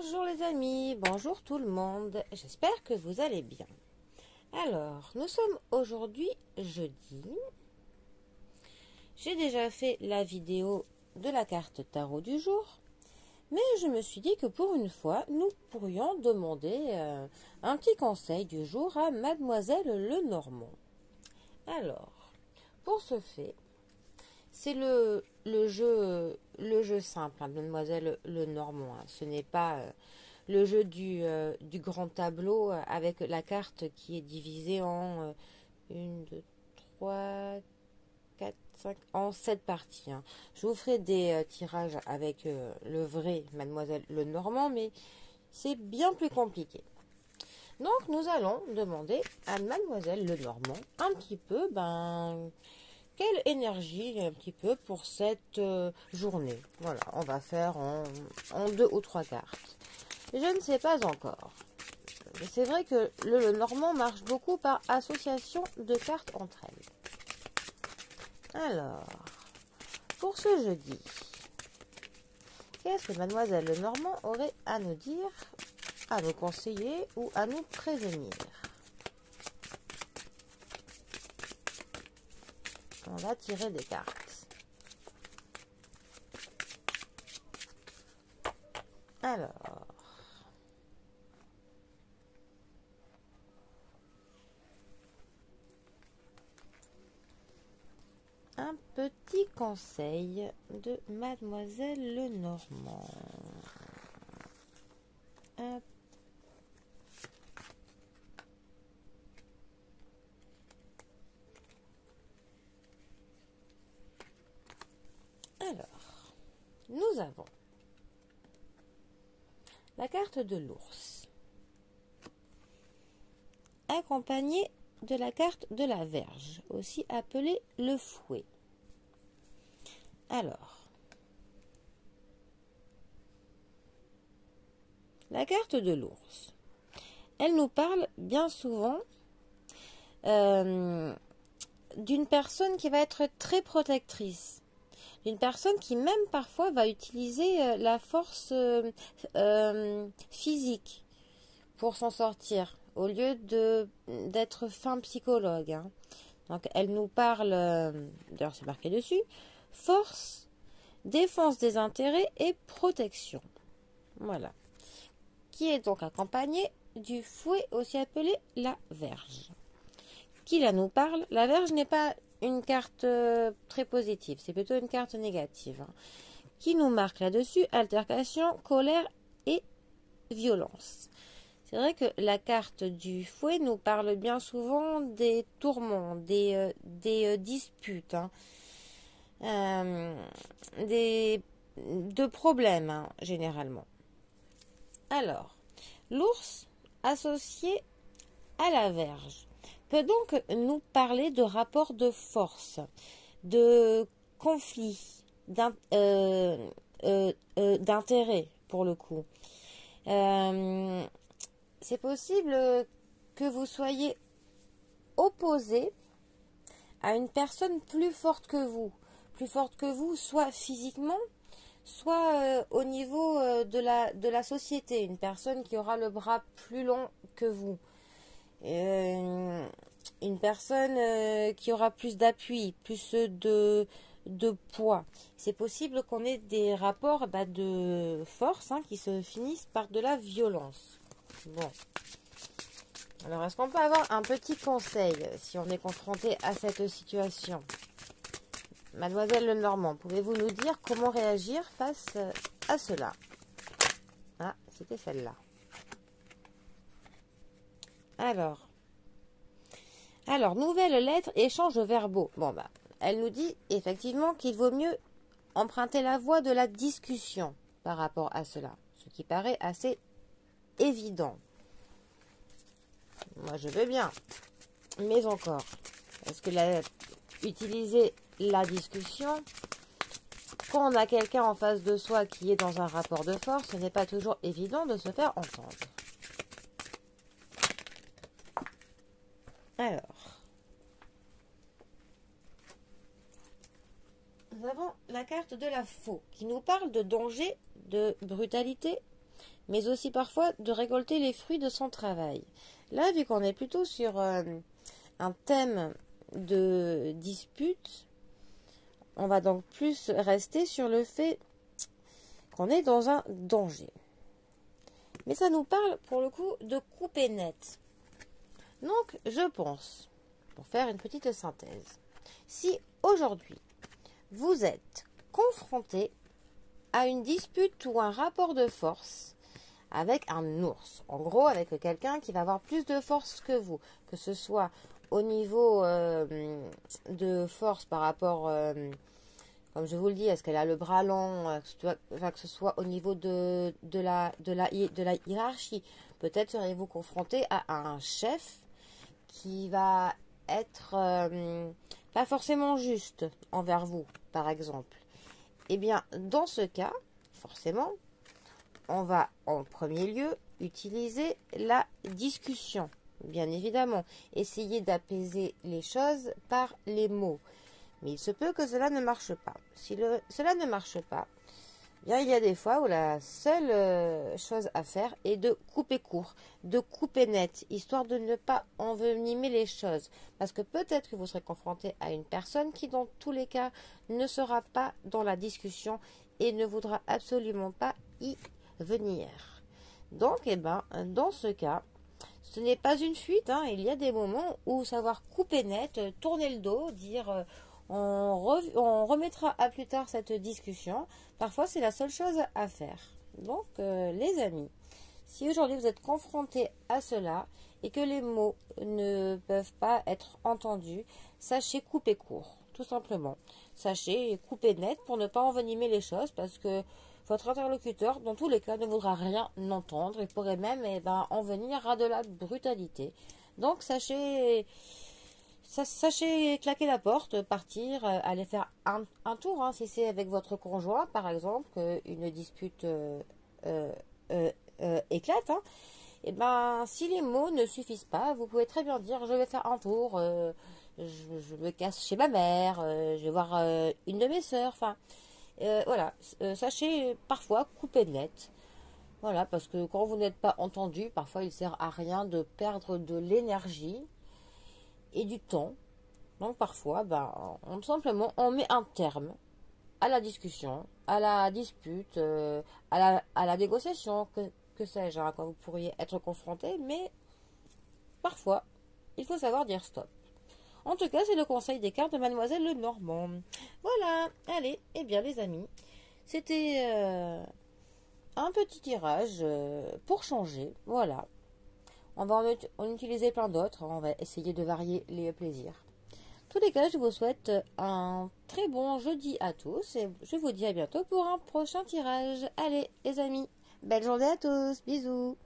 Bonjour les amis, bonjour tout le monde, j'espère que vous allez bien. Alors, nous sommes aujourd'hui jeudi. J'ai déjà fait la vidéo de la carte tarot du jour, mais je me suis dit que pour une fois, nous pourrions demander un petit conseil du jour à Mademoiselle Lenormand. Alors, pour ce fait, c'est le jeu simple, hein, Mademoiselle Lenormand. Hein. Ce n'est pas le jeu du grand tableau avec la carte qui est divisée en 1, 2, 3, 4, 5, en 7 parties. Hein. Je vous ferai des tirages avec le vrai Mademoiselle Lenormand, mais c'est bien plus compliqué. Donc nous allons demander à Mademoiselle Lenormand un petit peu, quelle énergie un petit peu pour cette journée. Voilà, on va faire en 2 ou 3 cartes. Je ne sais pas encore. C'est vrai que le Lenormand marche beaucoup par association de cartes entre elles. Alors, pour ce jeudi, qu'est-ce que Mademoiselle Lenormand aurait à nous dire, à nous conseiller ou à nous prévenir? On va tirer des cartes. Alors, un petit conseil de Mademoiselle Lenormand. Hop. Alors, nous avons la carte de l'ours, accompagnée de la carte de la Vierge, aussi appelée le fouet. Alors, la carte de l'ours, elle nous parle bien souvent d'une personne qui va être très protectrice, d'une personne qui même parfois va utiliser la force physique pour s'en sortir, au lieu d'être fin psychologue. Hein. Donc elle nous parle, d'ailleurs c'est marqué dessus, force, défense des intérêts et protection. Voilà. Qui est donc accompagné du fouet, aussi appelé la Vierge. Qui là nous parle? La Vierge n'est pas une carte très positive, c'est plutôt une carte négative. Hein. Qui nous marque là-dessus? Altercation, colère et violence. C'est vrai que la carte du fouet nous parle bien souvent des tourments, des disputes, hein, de problèmes, hein, généralement. Alors, l'ours associé à la Vierge peut donc nous parler de rapports de force, de conflits, d'intérêt pour le coup. C'est possible que vous soyez opposé à une personne plus forte que vous, soit physiquement, soit au niveau de la société, une personne qui aura le bras plus long que vous, une personne qui aura plus d'appui, plus de poids. C'est possible qu'on ait des rapports de force qui se finissent par de la violence. Bon. Alors, est-ce qu'on peut avoir un petit conseil si on est confronté à cette situation? Mademoiselle Lenormand, pouvez-vous nous dire comment réagir face à cela? Ah, c'était celle-là. Alors, nouvelle lettre, échange verbaux. Bon, elle nous dit effectivement qu'il vaut mieux emprunter la voie de la discussion par rapport à cela, ce qui paraît assez évident. Moi, je veux bien. Mais encore, est-ce que utiliser la discussion, quand on a quelqu'un en face de soi qui est dans un rapport de force, ce n'est pas toujours évident de se faire entendre. Alors, nous avons la carte de la faux qui nous parle de danger, de brutalité, mais aussi parfois de récolter les fruits de son travail. Là, vu qu'on est plutôt sur un thème de dispute, on va donc plus rester sur le fait qu'on est dans un danger. Mais ça nous parle pour le coup de couper net. Donc, je pense, pour faire une petite synthèse, si aujourd'hui vous êtes confronté à une dispute ou un rapport de force avec un ours, en gros avec quelqu'un qui va avoir plus de force que vous, que ce soit au niveau de force par rapport, comme je vous le dis, est-ce qu'elle a le bras long, que ce soit au niveau de la hiérarchie. Peut-être serez-vous confronté à un chef qui va être pas forcément juste envers vous, par exemple. Eh bien, dans ce cas, forcément, on va en premier lieu utiliser la discussion, bien évidemment. Essayer d'apaiser les choses par les mots. Mais il se peut que cela ne marche pas. Si cela ne marche pas, bien, il y a des fois où la seule chose à faire est de couper court, de couper net, histoire de ne pas envenimer les choses. Parce que peut-être que vous serez confronté à une personne qui, dans tous les cas, ne sera pas dans la discussion et ne voudra absolument pas y venir. Donc, eh ben, dans ce cas, ce n'est pas une fuite. Il y a des moments où savoir couper net, tourner le dos, dire on remettra à plus tard cette discussion. Parfois, c'est la seule chose à faire. Donc, les amis, si aujourd'hui vous êtes confrontés à cela et que les mots ne peuvent pas être entendus, sachez couper court, tout simplement. Sachez couper net pour ne pas envenimer les choses parce que votre interlocuteur, dans tous les cas, ne voudra rien entendre et pourrait même en venir à de la brutalité. Donc, sachez claquer la porte, partir, aller faire un tour, si c'est avec votre conjoint, par exemple, qu'une dispute éclate. Et si les mots ne suffisent pas, vous pouvez très bien dire je vais faire un tour, je me casse chez ma mère, je vais voir une de mes sœurs, voilà, sachez parfois couper net. Voilà, parce que quand vous n'êtes pas entendu, parfois il sert à rien de perdre de l'énergie et du temps. Donc parfois, tout simplement, on met un terme à la discussion, à la dispute, à la négociation, que sais-je, quand vous pourriez être confronté, mais parfois, il faut savoir dire stop. En tout cas, c'est le conseil des cartes de Mademoiselle Lenormand. Voilà, allez, eh bien les amis, c'était un petit tirage pour changer, voilà. On va en utiliser plein d'autres, on va essayer de varier les plaisirs. En tous les cas, je vous souhaite un très bon jeudi à tous et je vous dis à bientôt pour un prochain tirage. Allez les amis, belle journée à tous, bisous.